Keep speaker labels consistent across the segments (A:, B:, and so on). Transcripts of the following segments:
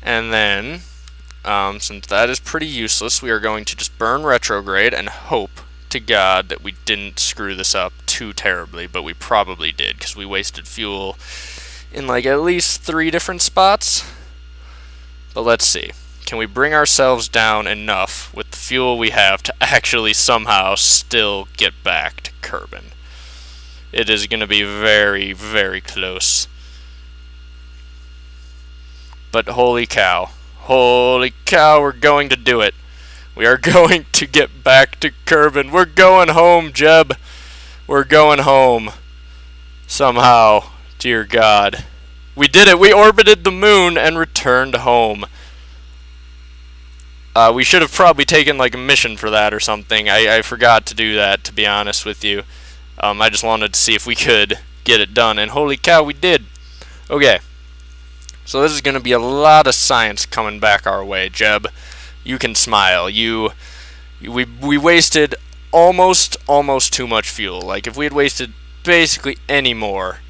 A: And then, since that is pretty useless, we are going to just burn retrograde and hope to God that we didn't screw this up too terribly, but we probably did, because we wasted fuel in like at least 3 different spots. But let's see. Can we bring ourselves down enough with the fuel we have to actually somehow still get back to Kerbin? It is going to be very, very close. But holy cow. Holy cow, we're going to do it. We are going to get back to Kerbin. We're going home, Jeb. We're going home. Somehow. Dear God. We did it. We orbited the moon and returned home. We should have probably taken like a mission for that or something. I forgot to do that, to be honest with you. I just wanted to see if we could get it done, and holy cow, we did. Okay. So this is going to be a lot of science coming back our way, Jeb. You can smile. We wasted almost too much fuel. Like if we had wasted basically any more,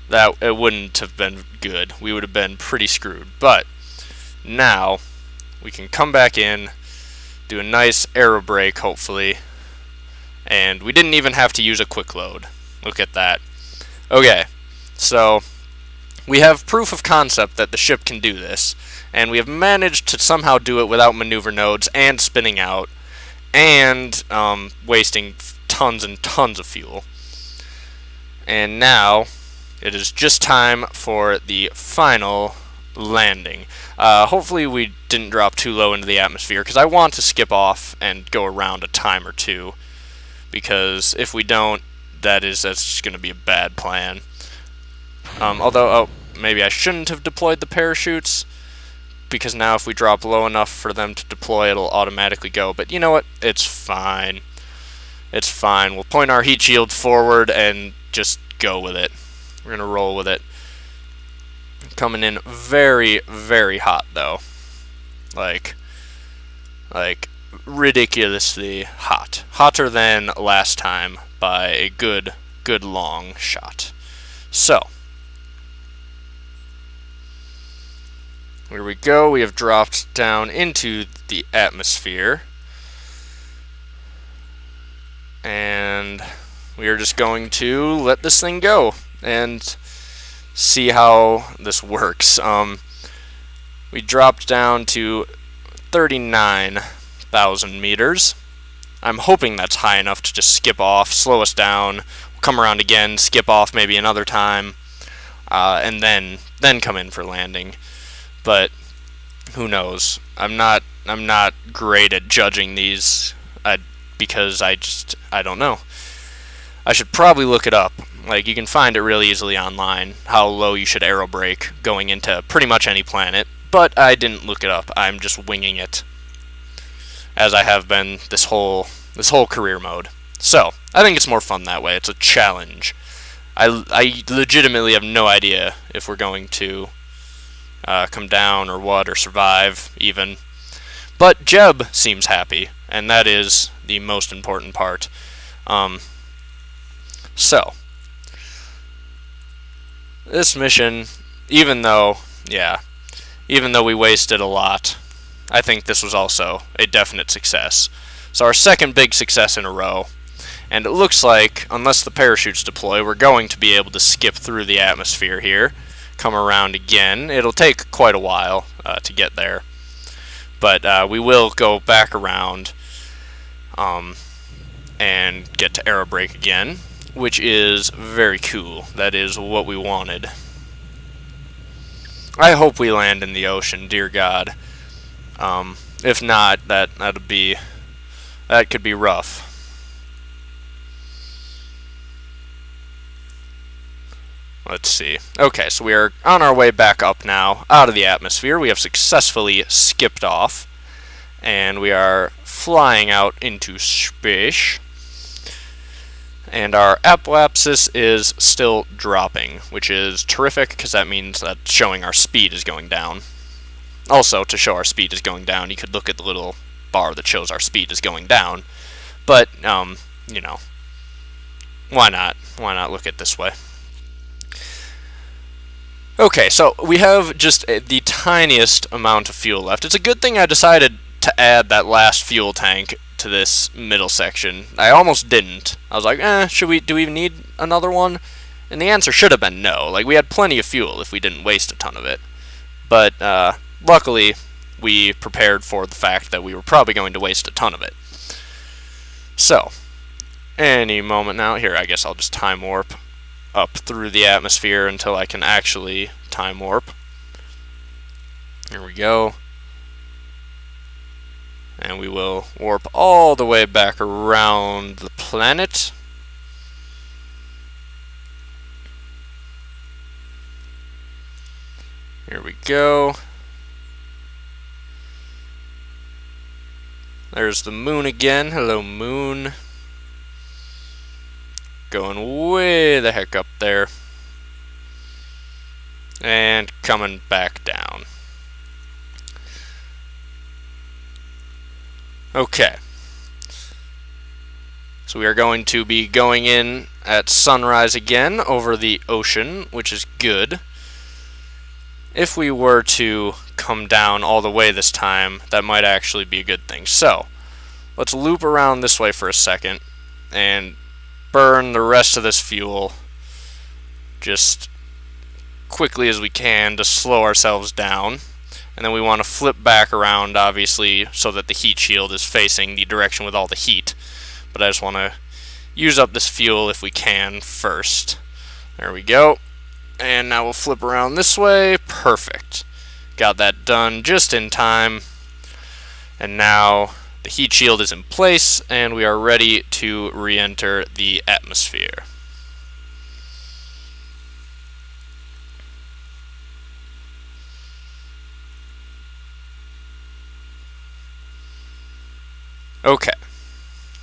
A: that it wouldn't have been good. We would have been pretty screwed. But now we can come back in, do a nice aero brake, hopefully, and we didn't even have to use a quick load. Look at that. Okay, so we have proof of concept that the ship can do this, and we have managed to somehow do it without maneuver nodes and spinning out and wasting tons and tons of fuel. And now it is just time for the final landing. Hopefully we didn't drop too low into the atmosphere, because I want to skip off and go around a time or two, because if we don't, that's just going to be a bad plan. Although, maybe I shouldn't have deployed the parachutes, because now if we drop low enough for them to deploy, it'll automatically go. But you know what? It's fine. It's fine. We'll point our heat shield forward and just go with it. We're going to roll with it. Coming in very, very hot, though. Like ridiculously hot. Hotter than last time by a good long shot. So, here we go. We have dropped down into the atmosphere. And we are just going to let this thing go and see how this works. We dropped down to 39,000 meters. I'm hoping that's high enough to just skip off, slow us down, come around again, skip off maybe another time, and then come in for landing. But who knows? I'm not great at judging these, because I don't know. I should probably look it up. Like, you can find it really easily online, how low you should aero brake going into pretty much any planet, but I didn't look it up. I'm just winging it, as I have been this whole career mode. So, I think it's more fun that way. It's a challenge. I legitimately have no idea if we're going to come down or what, or survive even. But Jeb seems happy, and that is the most important part. So, this mission, even though we wasted a lot, I think this was also a definite success. So our second big success in a row, and it looks like, unless the parachutes deploy, we're going to be able to skip through the atmosphere here, come around again. It'll take quite a while to get there, but we will go back around and get to aero brake again, which is very cool. That is what we wanted. I hope we land in the ocean, dear God. If not, that could be rough. Let's see. Okay, so we are on our way back up now, out of the atmosphere. We have successfully skipped off, and we are flying out into space. And our apoapsis is still dropping, which is terrific, because that means that showing our speed is going down. Also, to show our speed is going down, you could look at the little bar that shows our speed is going down. But, you know, why not? Why not look at it this way? Okay, so we have just the tiniest amount of fuel left. It's a good thing I decided to add that last fuel tank to this middle section. I almost didn't. I was like, do we need another one? And the answer should have been no. Like, we had plenty of fuel if we didn't waste a ton of it. But luckily, we prepared for the fact that we were probably going to waste a ton of it. So, any moment now, here, I guess I'll just time warp up through the atmosphere until I can actually time warp. Here we go. And we will warp all the way back around the planet. Here we go. There's the moon again. Hello, moon. Going way the heck up there. And coming back down. Okay. So we are going to be going in at sunrise again over the ocean, which is good. If we were to come down all the way this time, that might actually be a good thing. So, let's loop around this way for a second and burn the rest of this fuel just quickly as we can to slow ourselves down. And then we want to flip back around, obviously, so that the heat shield is facing the direction with all the heat. But I just want to use up this fuel if we can first. There we go. And now we'll flip around this way. Perfect. Got that done just in time. And now the heat shield is in place, and we are ready to re-enter the atmosphere. Okay,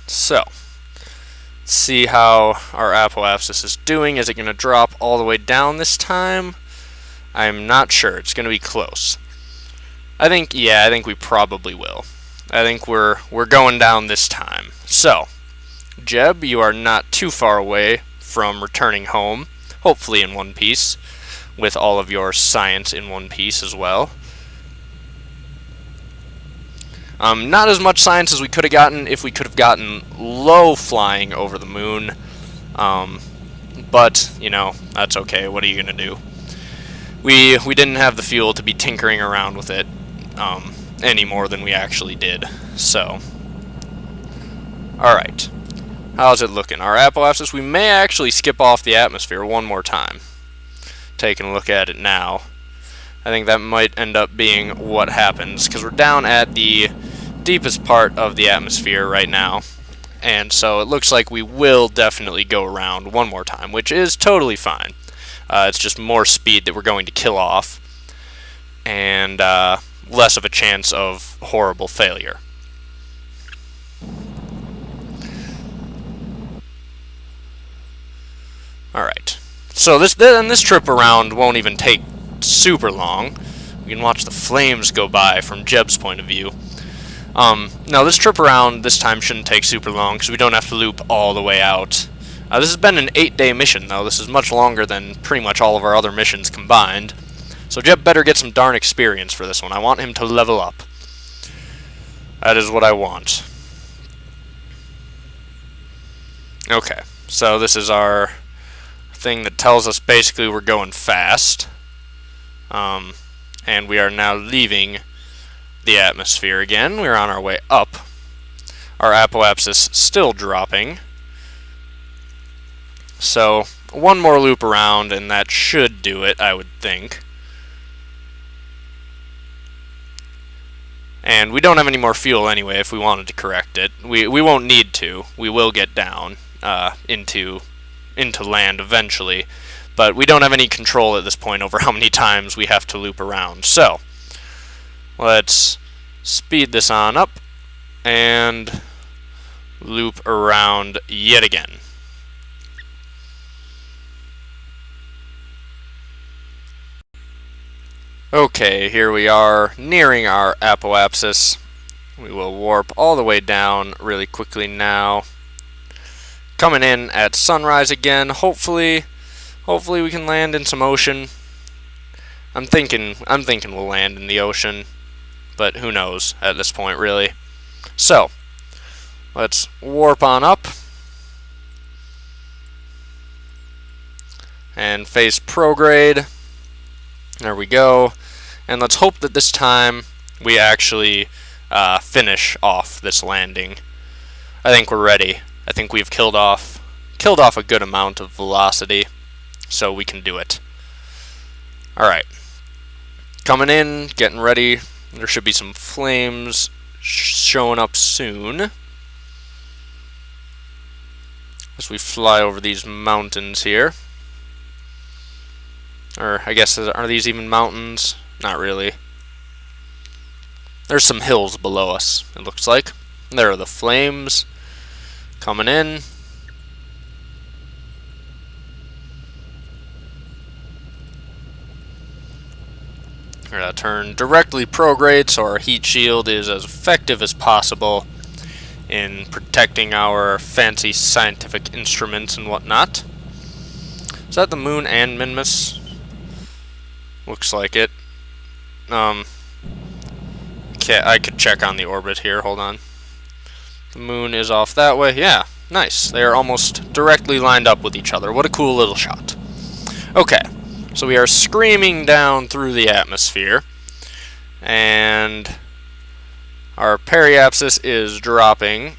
A: so let's see how our apoapsis is doing. Is it going to drop all the way down this time? I'm not sure. It's going to be close. I think we probably will. I think we're going down this time. So, Jeb, you are not too far away from returning home, hopefully in one piece, with all of your science in one piece as well. Not as much science as we could have gotten if we could have gotten low flying over the moon. But, you know, that's okay. What are you going to do? We didn't have the fuel to be tinkering around with it any more than we actually did. So, alright. How's it looking? Our apoapsis, we may actually skip off the atmosphere one more time. Taking a look at it now. I think that might end up being what happens, because we're down at the deepest part of the atmosphere right now, and so it looks like we will definitely go around one more time, which is totally fine. It's just more speed that we're going to kill off, and less of a chance of horrible failure. Alright, so this trip around won't even take super long. We can watch the flames go by from Jeb's point of view. Now this trip around this time shouldn't take super long because we don't have to loop all the way out. This has been an 8-day mission though. This is much longer than pretty much all of our other missions combined. So Jeb better get some darn experience for this one. I want him to level up. That is what I want. Okay, so this is our thing that tells us basically we're going fast. And we are now leaving the atmosphere again. We're on our way up. Our apoapsis still dropping. So, one more loop around and that should do it, I would think. And we don't have any more fuel anyway if we wanted to correct it. We won't need to. We will get down into land eventually. But we don't have any control at this point over how many times we have to loop around. So, let's speed this on up and loop around yet again. Okay, here we are nearing our apoapsis. We will warp all the way down really quickly now. Coming in at sunrise again, hopefully we can land in some ocean. I'm thinking we'll land in the ocean, but who knows at this point, really. So, let's warp on up and face prograde. There we go. And let's hope that this time we actually finish off this landing. I think we're ready. I think we've killed off a good amount of velocity, so we can do it. Alright. Coming in, getting ready. There should be some flames showing up soon as we fly over these mountains here. Or, I guess, are these even mountains? Not really. There's some hills below us, it looks like. There are the flames coming in. We're going to turn directly prograde so our heat shield is as effective as possible in protecting our fancy scientific instruments and whatnot. Is that the moon and Minmus? Looks like it. Okay, I could check on the orbit here. Hold on. The moon is off that way. Yeah, nice. They are almost directly lined up with each other. What a cool little shot. Okay, so we are screaming down through the atmosphere, and our periapsis is dropping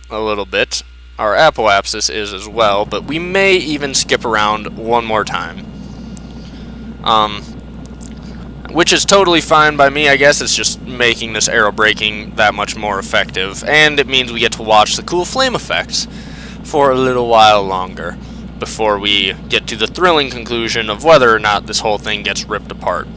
A: a little bit. Our apoapsis is as well, but we may even skip around one more time. Which is totally fine by me. I guess it's just making this aero braking that much more effective, and it means we get to watch the cool flame effects for a little while longer before we get to the thrilling conclusion of whether or not this whole thing gets ripped apart.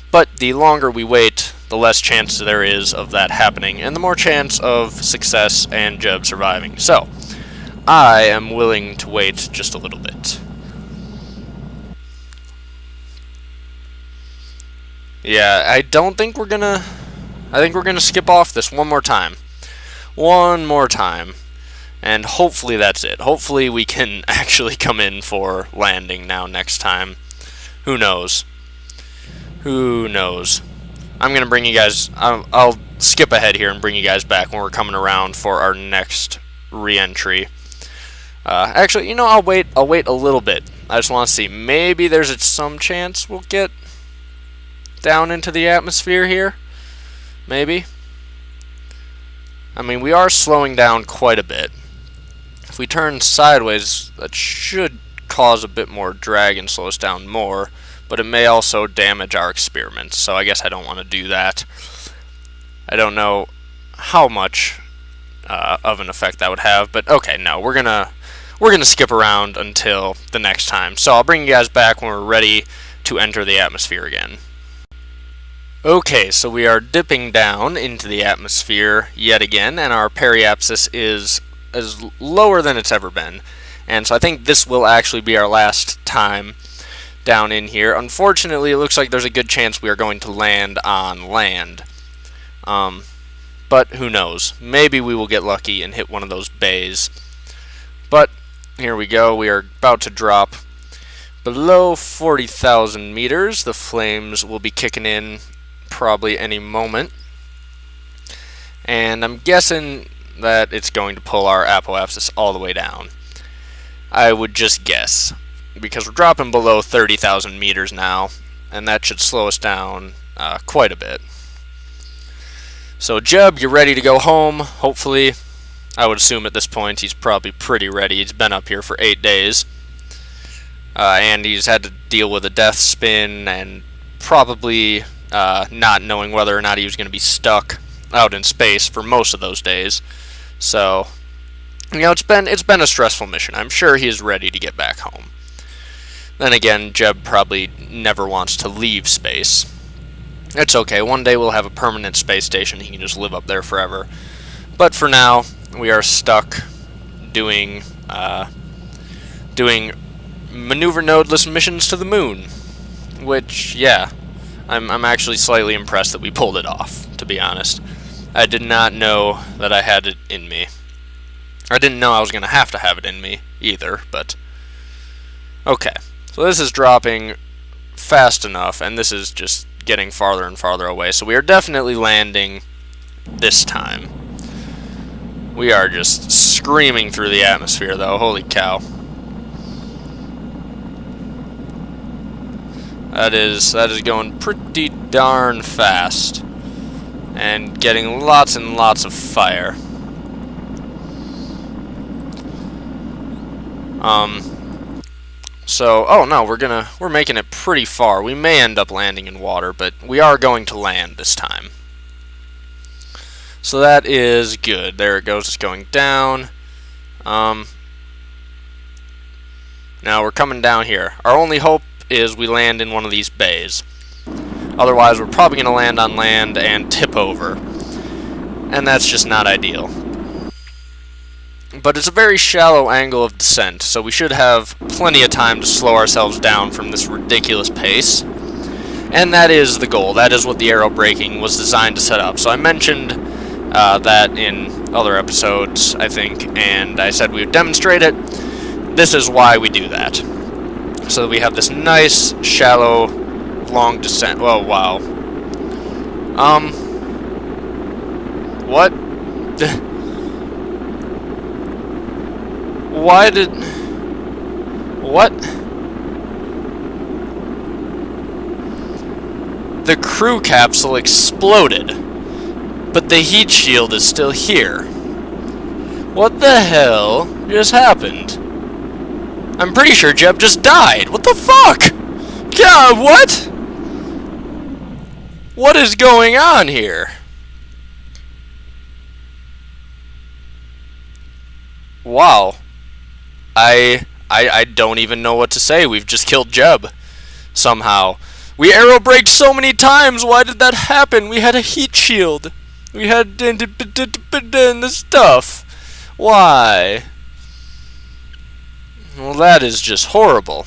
A: But the longer we wait, the less chance there is of that happening, and the more chance of success and Jeb surviving. So, I am willing to wait just a little bit. Yeah, I think we're gonna skip off this one more time. One more time. And hopefully that's it. Hopefully we can actually come in for landing now next time. Who knows? Who knows? I'm going to bring you guys... I'll skip ahead here and bring you guys back when we're coming around for our next re-entry. Actually, you know, I'll wait a little bit. I just want to see. Maybe there's some chance we'll get down into the atmosphere here. Maybe. I mean, we are slowing down quite a bit. If we turn sideways, that should cause a bit more drag and slow us down more, but it may also damage our experiments, so I guess I don't want to do that. I don't know how much of an effect that would have, but okay, no, we're gonna skip around until the next time. So I'll bring you guys back when we're ready to enter the atmosphere again. Okay, so we are dipping down into the atmosphere yet again, and our periapsis is as lower than it's ever been. And so I think this will actually be our last time down in here. Unfortunately, it looks like there's a good chance we are going to land on land. But who knows? Maybe we will get lucky and hit one of those bays. But here we go. We are about to drop below 40,000 meters. The flames will be kicking in probably any moment. And I'm guessing that it's going to pull our apoapsis all the way down. I would just guess, because we're dropping below 30,000 meters now, and that should slow us down quite a bit. So Jeb, you're ready to go home, hopefully. I would assume at this point he's probably pretty ready. He's been up here for 8 days. And he's had to deal with a death spin and probably not knowing whether or not he was going to be stuck out in space for most of those days. So, you know, it's been a stressful mission. I'm sure he is ready to get back home. Then again, Jeb probably never wants to leave space. It's okay. One day we'll have a permanent space station. He can just live up there forever. But for now, we are stuck doing maneuver nodeless missions to the moon. Which, yeah, I'm actually slightly impressed that we pulled it off, to be honest. I did not know that I had it in me. I didn't know I was going to have it in me, either, but... Okay, so this is dropping fast enough, and this is just getting farther and farther away. So we are definitely landing this time. We are just screaming through the atmosphere, though. Holy cow. That is going pretty darn fast. And getting lots and lots of fire. So, oh no, we're making it pretty far. We may end up landing in water, but we are going to land this time. So that is good. There it goes, it's going down. Now we're coming down here. Our only hope is we land in one of these bays. Otherwise, we're probably going to land on land and tip over. And that's just not ideal. But it's a very shallow angle of descent, so we should have plenty of time to slow ourselves down from this ridiculous pace. And that is the goal. That is what the aero braking was designed to set up. So I mentioned that in other episodes, I think, and I said we would demonstrate it. This is why we do that. So that we have this nice, shallow, long descent. Oh, wow. What? Why did... What? The crew capsule exploded, but the heat shield is still here. What the hell just happened? I'm pretty sure Jeb just died. What the fuck? God, what? What is going on here? Wow. I don't even know what to say. We've just killed Jeb. Somehow. We aero braked so many times. Why did that happen? We had a heat shield. We had the stuff. Why? Well, that is just horrible.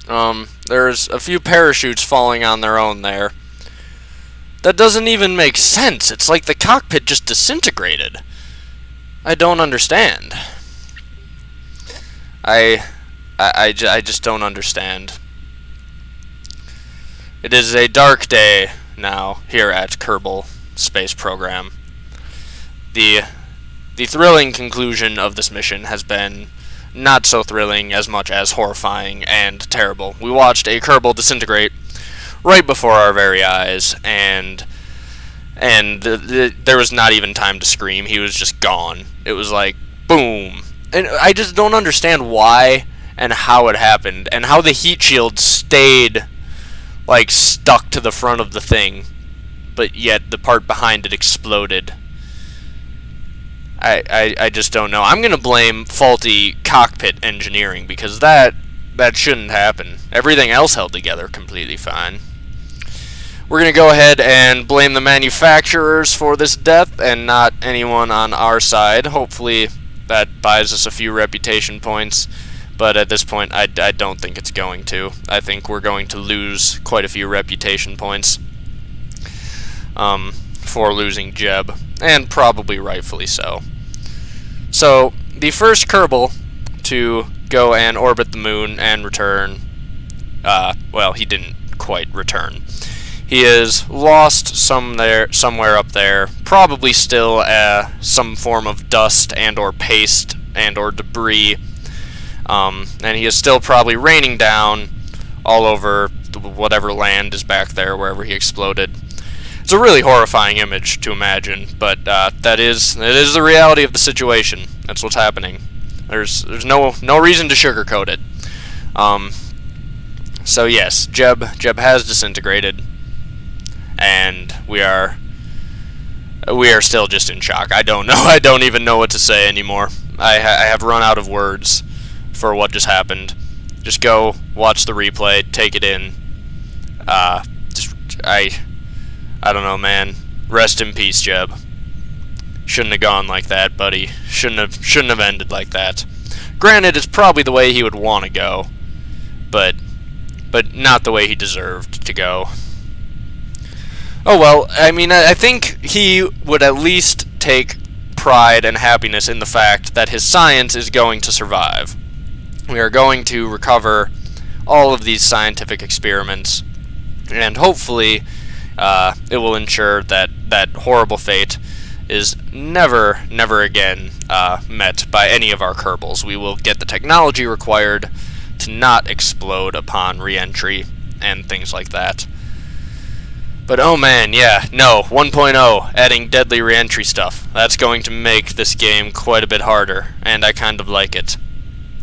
A: There's a few parachutes falling on their own there. That doesn't even make sense. It's like the cockpit just disintegrated. I don't understand. I just don't understand. It is a dark day now here at Kerbal Space Program. The thrilling conclusion of this mission has been not so thrilling as much as horrifying and terrible. We watched a Kerbal disintegrate right before our very eyes, and there was not even time to scream. He was just gone. It was like, boom. And I just don't understand why and how it happened, and how the heat shield stayed, like, stuck to the front of the thing, but yet the part behind it exploded. I just don't know. I'm going to blame faulty cockpit engineering, because that shouldn't happen. Everything else held together completely fine. We're going to go ahead and blame the manufacturers for this death and not anyone on our side. Hopefully that buys us a few reputation points, but at this point I don't think it's going to. I think we're going to lose quite a few reputation points for losing Jeb, and probably rightfully so. So, the first Kerbal to go and orbit the moon and return, well, he didn't quite return. He is lost somewhere up there, probably still some form of dust and or paste and or debris, and he is still probably raining down all over whatever land is back there, wherever he exploded. It's a really horrifying image to imagine, but it is the reality of the situation. That's what's happening. There's no reason to sugarcoat it. So yes, Jeb has disintegrated, and we are still just in shock. I don't know. I don't even know what to say anymore. I have run out of words for what just happened. Just go watch the replay, take it in. I don't know, man. Rest in peace, Jeb. Shouldn't have gone like that, buddy. Shouldn't have ended like that. Granted, it's probably the way he would want to go, but not the way he deserved to go. Oh well, I mean, I think he would at least take pride and happiness in the fact that his science is going to survive. We are going to recover all of these scientific experiments, and hopefully it will ensure that that horrible fate is never again met by any of our kerbals. We will get the technology required to not explode upon re-entry and things like that. But oh man, yeah, no, 1.0, adding deadly re-entry stuff. That's going to make this game quite a bit harder, and I kind of like it.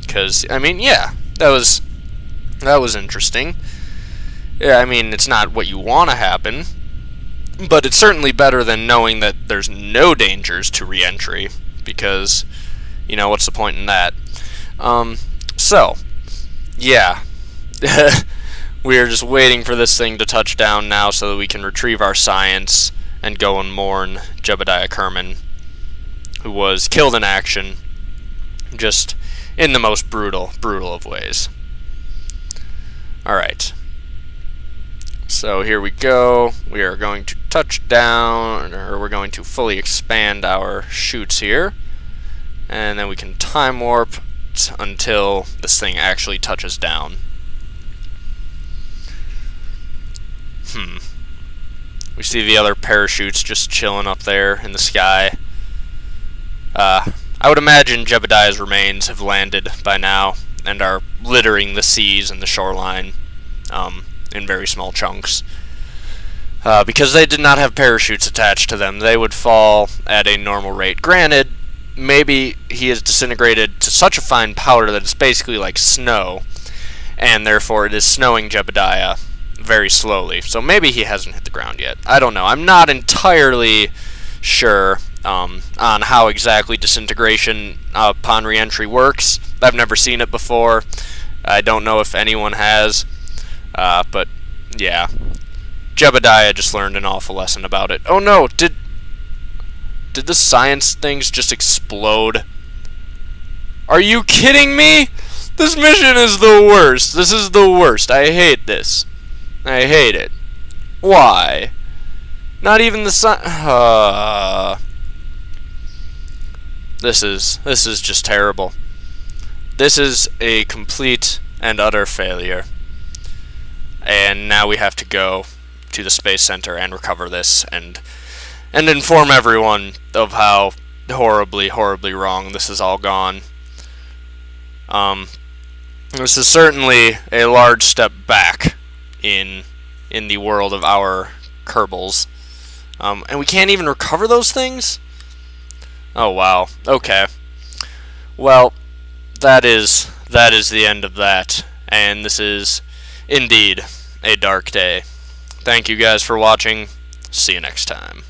A: Because, I mean, yeah, that was interesting. Yeah, I mean, it's not what you want to happen, but it's certainly better than knowing that there's no dangers to re-entry, because, you know, what's the point in that? So, yeah. We are just waiting for this thing to touch down now so that we can retrieve our science and go and mourn Jebediah Kerman, who was killed in action, just in the most brutal of ways. Alright. So here we go. We are going to touch down, or we're going to fully expand our chutes here. And then we can time warp until this thing actually touches down. We see the other parachutes just chilling up there in the sky. I would imagine Jebediah's remains have landed by now and are littering the seas and the shoreline in very small chunks. Because they did not have parachutes attached to them, they would fall at a normal rate. Granted, maybe he is disintegrated to such a fine powder that it's basically like snow, and therefore it is snowing Jebediah very slowly. So maybe he hasn't hit the ground yet. I don't know. I'm not entirely sure on how exactly disintegration upon re-entry works. I've never seen it before. I don't know if anyone has. But yeah, Jebediah just learned an awful lesson about it. Oh no, did the science things just explode? Are you kidding me? This mission is the worst. This is the worst. I hate this. I hate it. Why? Not even the This is just terrible. This is a complete and utter failure. And now we have to go to the Space Center and recover this and inform everyone of how horribly wrong this has all gone. This is certainly a large step back in the world of our kerbals. And we can't even recover those things? Oh wow. Okay. Well, that is the end of that, and this is indeed a dark day. Thank you guys for watching. See you next time.